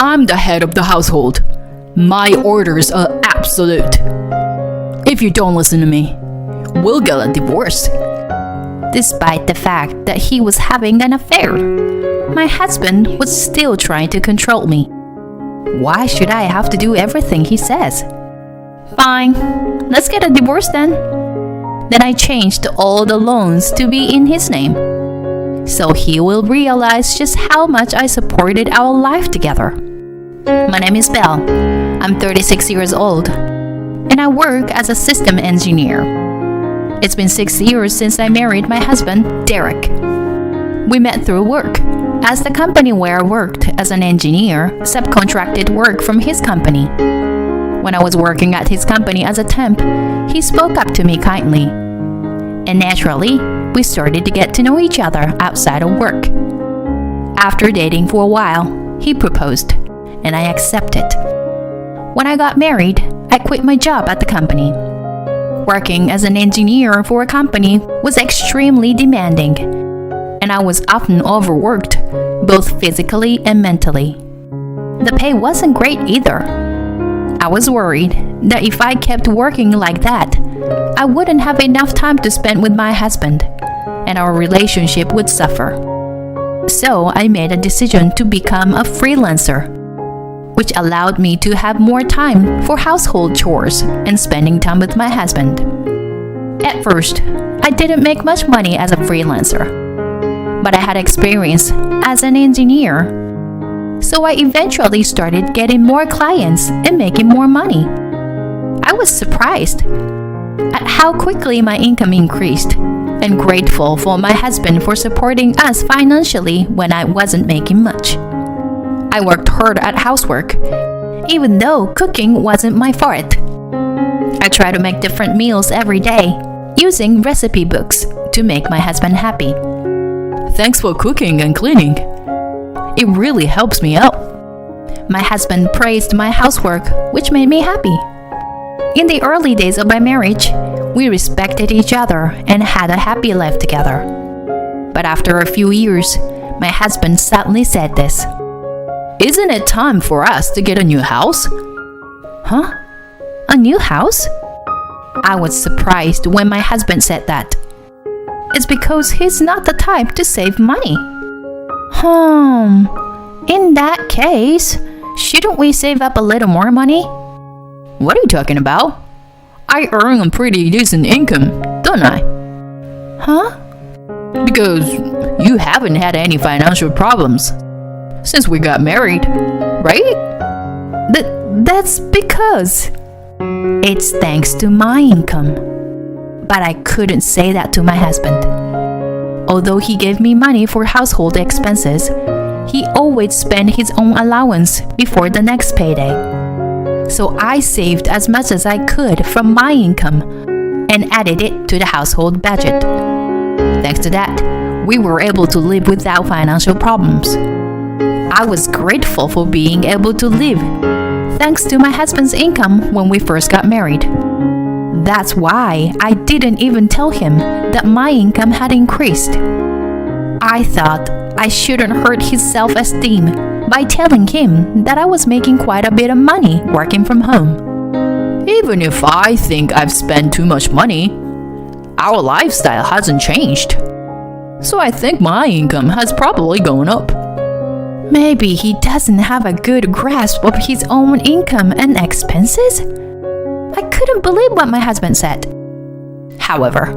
I'm the head of the household. My orders are absolute. If you don't listen to me, we'll get a divorce. Despite the fact that he was having an affair, my husband was still trying to control me. Why should I have to do everything he says? Fine, let's get a divorce then. Then I changed all the loans to be in his name, so he will realize just how much I supported our life together. My name is Belle. I'm 36 years old, and I work as a system engineer. It's been 6 years since I married my husband, Derek. We met through work, as the company where I worked as an engineer subcontracted work from his company. When I was working at his company as a temp, he spoke up to me kindly. And naturally, we started to get to know each other outside of work. After dating for a while, he proposed, and I accepted. When I got married, I quit my job at the company. Working as an engineer for a company was extremely demanding, and I was often overworked, both physically and mentally. The pay wasn't great either. I was worried that if I kept working like that, I wouldn't have enough time to spend with my husband, and our relationship would suffer. So I made a decision to become a freelancer, which allowed me to have more time for household chores and spending time with my husband. At first, I didn't make much money as a freelancer, but I had experience as an engineer. So I eventually started getting more clients and making more money. I was surprised at how quickly my income increased, and grateful for my husband for supporting us financially when I wasn't making much. I worked hard at housework, even though cooking wasn't my forte. I try to make different meals every day, using recipe books to make my husband happy. Thanks for cooking and cleaning. It really helps me out. My husband praised my housework, which made me happy. In the early days of my marriage, we respected each other and had a happy life together. But after a few years, my husband suddenly said this. Isn't it time for us to get a new house? Huh? A new house? I was surprised when my husband said that. It's because he's not the type to save money. In that case, shouldn't we save up a little more money? What are you talking about? I earn a pretty decent income, don't I? Huh? Because you haven't had any financial problems since we got married, right? That's because it's thanks to my income. But I couldn't say that to my husband. Although he gave me money for household expenses, he always spent his own allowance before the next payday. So I saved as much as I could from my income and added it to the household budget. Thanks to that, we were able to live without financial problems. I was grateful for being able to live thanks to my husband's income when we first got married. That's why I didn't even tell him that my income had increased. I thought I shouldn't hurt his self-esteem by telling him that I was making quite a bit of money working from home. Even if I think I've spent too much money, our lifestyle hasn't changed. So I think my income has probably gone up. Maybe he doesn't have a good grasp of his own income and expenses? I couldn't believe what my husband said. However,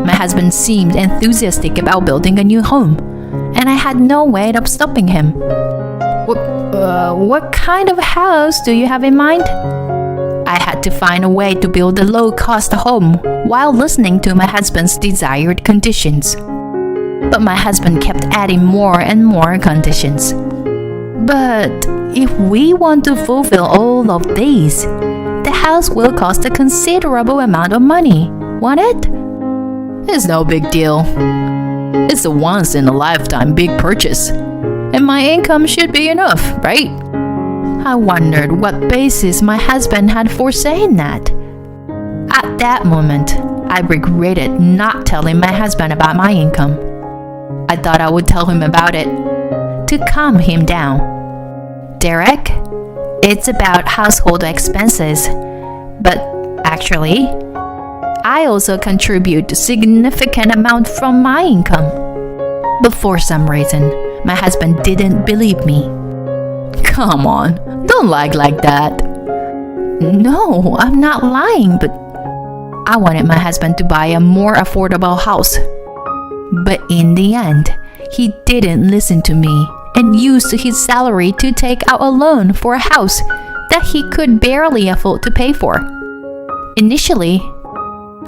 my husband seemed enthusiastic about building a new home, and I had no way of stopping him. What kind of house do you have in mind? I had to find a way to build a low-cost home while listening to my husband's desired conditions. But my husband kept adding more and more conditions. But if we want to fulfill all of these, the house will cost a considerable amount of money, won't it? It's no big deal. It's a once-in-a-lifetime big purchase, and my income should be enough, right? I wondered what basis my husband had for saying that. At that moment, I regretted not telling my husband about my income. I thought I would tell him about it to calm him down. Derek, it's about household expenses. But actually, I also contribute a significant amount from my income. But for some reason, my husband didn't believe me. Come on, don't lie like that. No, I'm not lying, but I wanted my husband to buy a more affordable house. But in the end, he didn't listen to me and used his salary to take out a loan for a house that he could barely afford to pay for. Initially,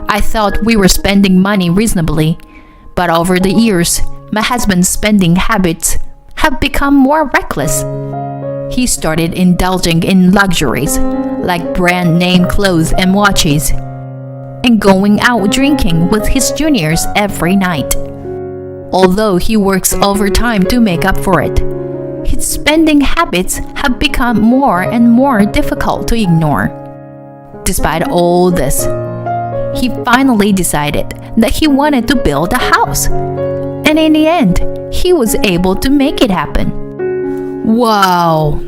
I thought we were spending money reasonably, but over the years, my husband's spending habits have become more reckless. He started indulging in luxuries like brand name clothes and watches, and going out drinking with his juniors every night. Although he works overtime to make up for it, his spending habits have become more and more difficult to ignore. Despite all this, he finally decided that he wanted to build a house. And in the end, he was able to make it happen. Wow,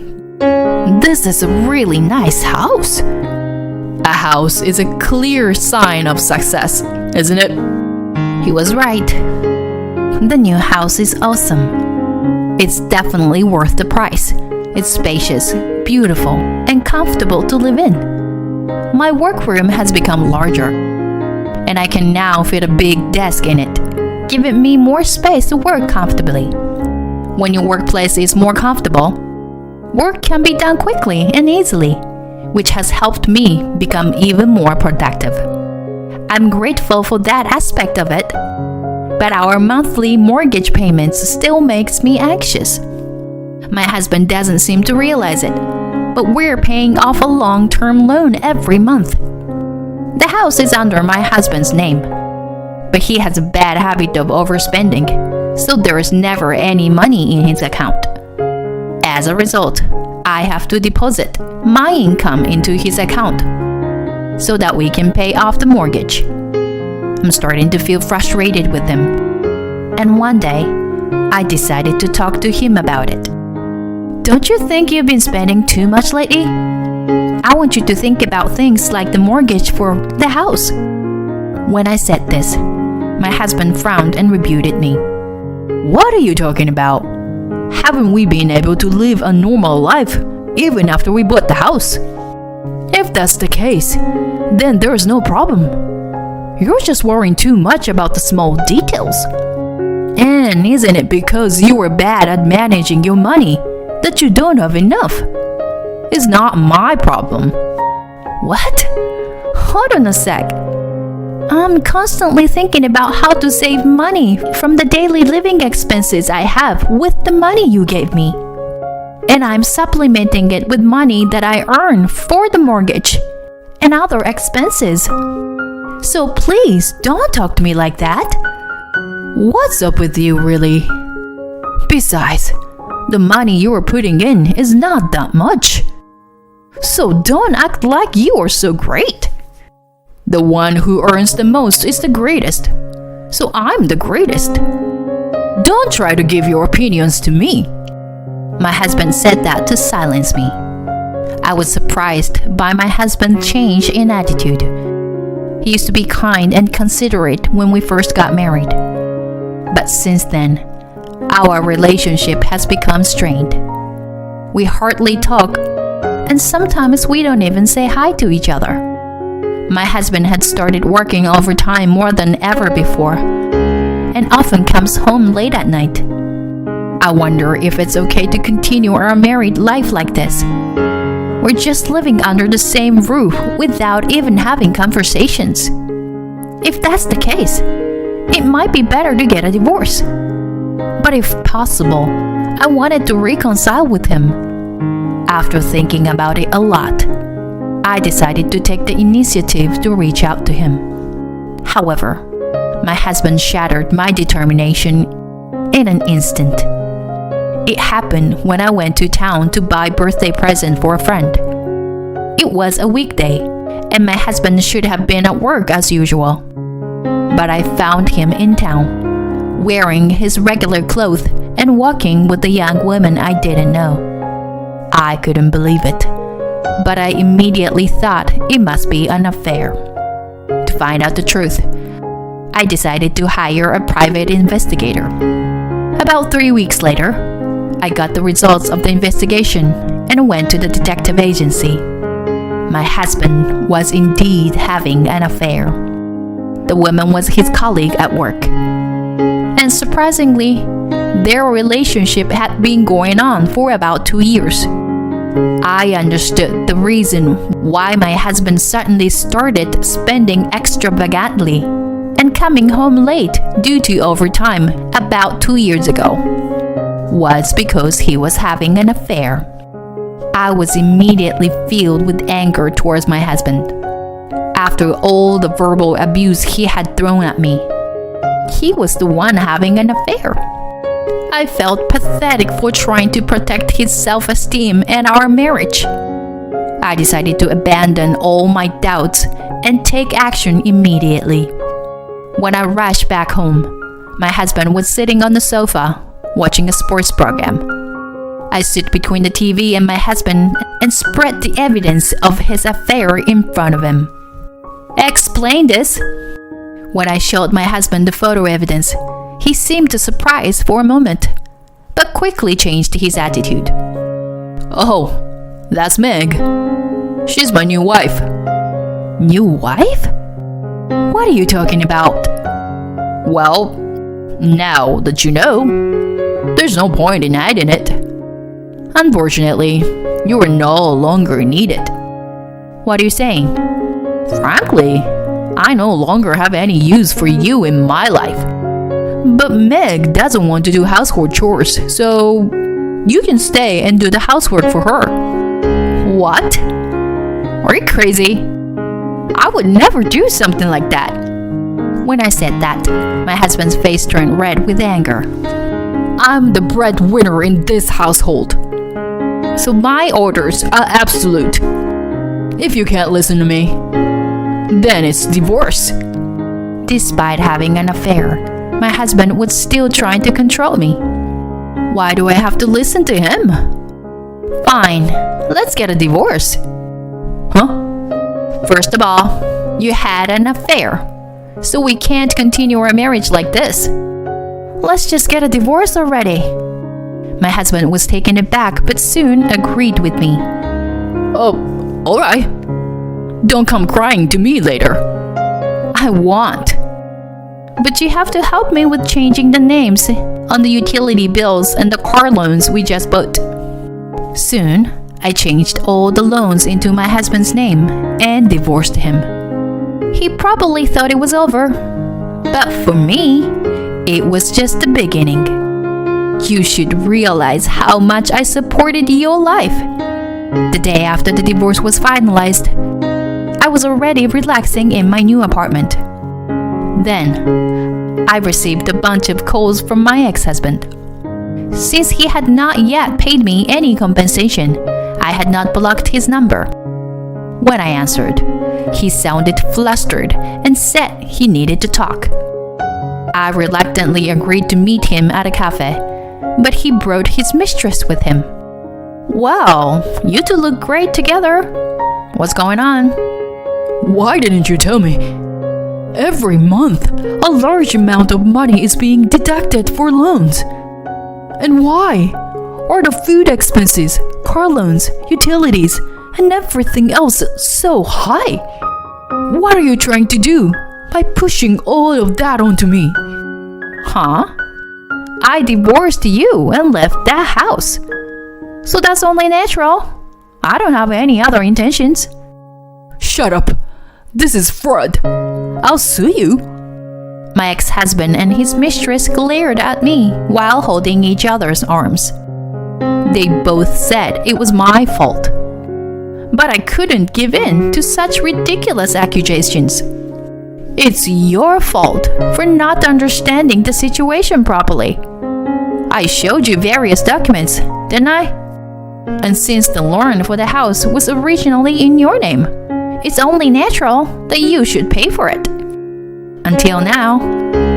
This is a really nice house. a house is a clear sign of success, isn't it? He was right. The new house is awesome. It's definitely worth the price. It's spacious, beautiful, and comfortable to live in. My workroom has become larger, and I can now fit a big desk in it, giving me more space to work comfortably. When your workplace is more comfortable, work can be done quickly and easily, which has helped me become even more productive. I'm grateful for that aspect of it, but our monthly mortgage payments still makes me anxious. My husband doesn't seem to realize it, but we're paying off a long-term loan every month. The house is under my husband's name, but he has a bad habit of overspending, so there is never any money in his account. As a result, I have to deposit my income into his account so that we can pay off the mortgage. I'm starting to feel frustrated with him, and one day, I decided to talk to him about it. Don't you think you've been spending too much lately? I want you to think about things like the mortgage for the house. When I said this, my husband frowned and rebuked me. What are you talking about? Haven't we been able to live a normal life even after we bought the house? If that's the case, then there's no problem. You're just worrying too much about the small details. And isn't it because you were bad at managing your money that you don't have enough? It's not my problem. What? Hold on a sec. I'm constantly thinking about how to save money from the daily living expenses I have with the money you gave me. And I'm supplementing it with money that I earn for the mortgage and other expenses. So please don't talk to me like that. What's up with you, really? Besides, the money you are putting in is not that much. So don't act like you are so great. The one who earns the most is the greatest. So I'm the greatest. Don't try to give your opinions to me. My husband said that to silence me. I was surprised by my husband's change in attitude. He used to be kind and considerate when we first got married. But since then, our relationship has become strained. We hardly talk, and sometimes we don't even say hi to each other. My husband had started working overtime more than ever before, and often comes home late at night. I wonder if it's okay to continue our married life like this. We're just living under the same roof without even having conversations. If that's the case, it might be better to get a divorce. But if possible, I wanted to reconcile with him. After thinking about it a lot, I decided to take the initiative to reach out to him. However, my husband shattered my determination in an instant. It happened when I went to town to buy a birthday present for a friend. It was a weekday, and my husband should have been at work as usual. But I found him in town, wearing his regular clothes and walking with a young woman I didn't know. I couldn't believe it, but I immediately thought it must be an affair. To find out the truth, I decided to hire a private investigator. About 3 weeks later, I got the results of the investigation and went to the detective agency. My husband was indeed having an affair. The woman was his colleague at work. And surprisingly, their relationship had been going on for about 2 years. I understood the reason why my husband suddenly started spending extravagantly and coming home late due to overtime about 2 years ago was because he was having an affair. I was immediately filled with anger towards my husband. After all the verbal abuse he had thrown at me, he was the one having an affair. I felt pathetic for trying to protect his self-esteem and our marriage. I decided to abandon all my doubts and take action immediately. When I rushed back home, my husband was sitting on the sofa watching a sports program. I stood between the TV and my husband and spread the evidence of his affair in front of him. Explain this. When I showed my husband the photo evidence, he seemed surprised for a moment, but quickly changed his attitude. Oh, that's Meg. She's my new wife. New wife? What are you talking about? Well, now that you know, there's no point in hiding it. Unfortunately, you are no longer needed. What are you saying? Frankly, I no longer have any use for you in my life. But Meg doesn't want to do household chores, so you can stay and do the housework for her. What? Are you crazy? I would never do something like that. When I said that, my husband's face turned red with anger. I'm the breadwinner in this household, so my orders are absolute. If you can't listen to me, then it's divorce. Despite having an affair, my husband was still trying to control me. Why do I have to listen to him? Fine, let's get a divorce. Huh? First of all, you had an affair, so we can't continue our marriage like this. Let's just get a divorce already. My husband was taken aback but soon agreed with me. Oh, alright. Don't come crying to me later. I won't. But you have to help me with changing the names on the utility bills and the car loans we just bought. Soon, I changed all the loans into my husband's name and divorced him. He probably thought it was over, but for me, it was just the beginning. You should realize how much I supported your life. The day after the divorce was finalized, I was already relaxing in my new apartment. Then, I received a bunch of calls from my ex-husband. Since he had not yet paid me any compensation, I had not blocked his number. When I answered, he sounded flustered and said he needed to talk. I reluctantly agreed to meet him at a cafe, but he brought his mistress with him. Wow, you two look great together. What's going on? Why didn't you tell me? Every month, a large amount of money is being deducted for loans. And why? Are the food expenses, car loans, utilities, and everything else so high? What are you trying to do by pushing all of that onto me? Huh? I divorced you and left that house. So that's only natural. I don't have any other intentions. Shut up. This is fraud. I'll sue you. My ex-husband and his mistress glared at me while holding each other's arms. They both said it was my fault. But I couldn't give in to such ridiculous accusations. It's your fault for not understanding the situation properly. I showed you various documents, didn't I? And since the loan for the house was originally in your name, it's only natural that you should pay for it. Until now,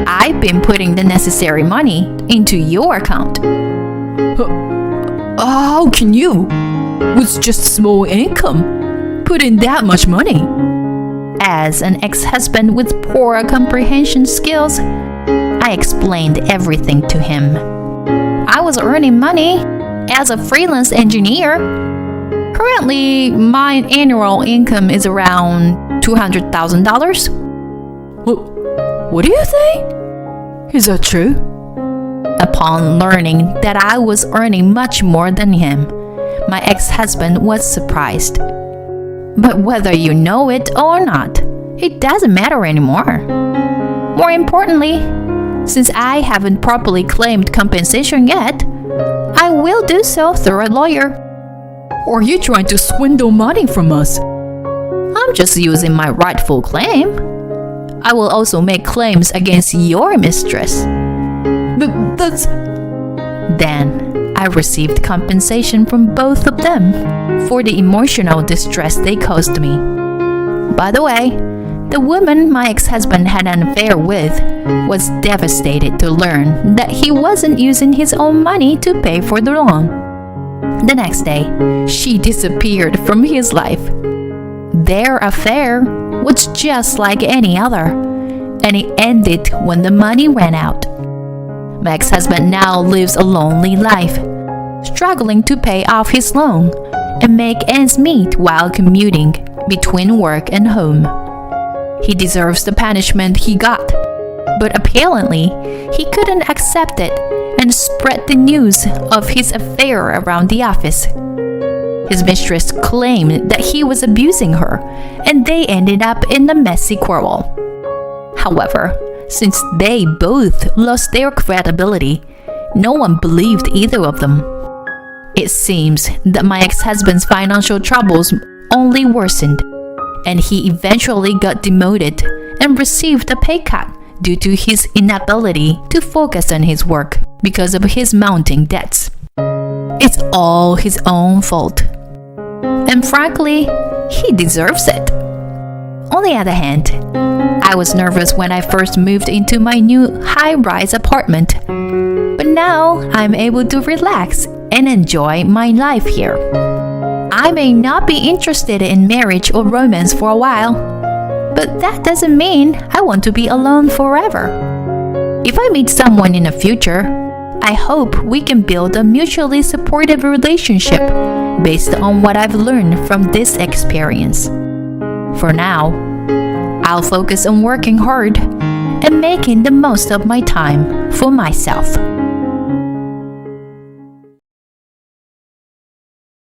I've been putting the necessary money into your account. How can you? with just small income, put in that much money? As an ex-husband with poor comprehension skills, I explained everything to him. I was earning money as a freelance engineer. Currently, my annual income is around $200,000. What do you think? Is that true? Upon learning that I was earning much more than him, my ex-husband was surprised. But whether you know it or not, it doesn't matter anymore. More importantly, since I haven't properly claimed compensation yet, I will do so through a lawyer. Or are you trying to swindle money from us? I'm just using my rightful claim. I will also make claims against your mistress. But that's... Then I received compensation from both of them for the emotional distress they caused me. By the way, the woman my ex-husband had an affair with was devastated to learn that he wasn't using his own money to pay for the loan. The next day, she disappeared from his life. Their affair was just like any other, and it ended when the money ran out. My ex-husband now lives a lonely life, struggling to pay off his loan and make ends meet while commuting between work and home. He deserves the punishment he got, but apparently he couldn't accept it and spread the news of his affair around the office. His mistress claimed that he was abusing her, and they ended up in a messy quarrel. However, since they both lost their credibility, no one believed either of them. It seems that my ex-husband's financial troubles only worsened, and he eventually got demoted and received a pay cut due to his inability to focus on his work because of his mounting debts. It's all his own fault. And frankly, he deserves it. On the other hand, I was nervous when I first moved into my new high-rise apartment. But now I'm able to relax and enjoy my life here. I may not be interested in marriage or romance for a while, but that doesn't mean I want to be alone forever. If I meet someone in the future, I hope we can build a mutually supportive relationship based on what I've learned from this experience. For now, I'll focus on working hard and making the most of my time for myself.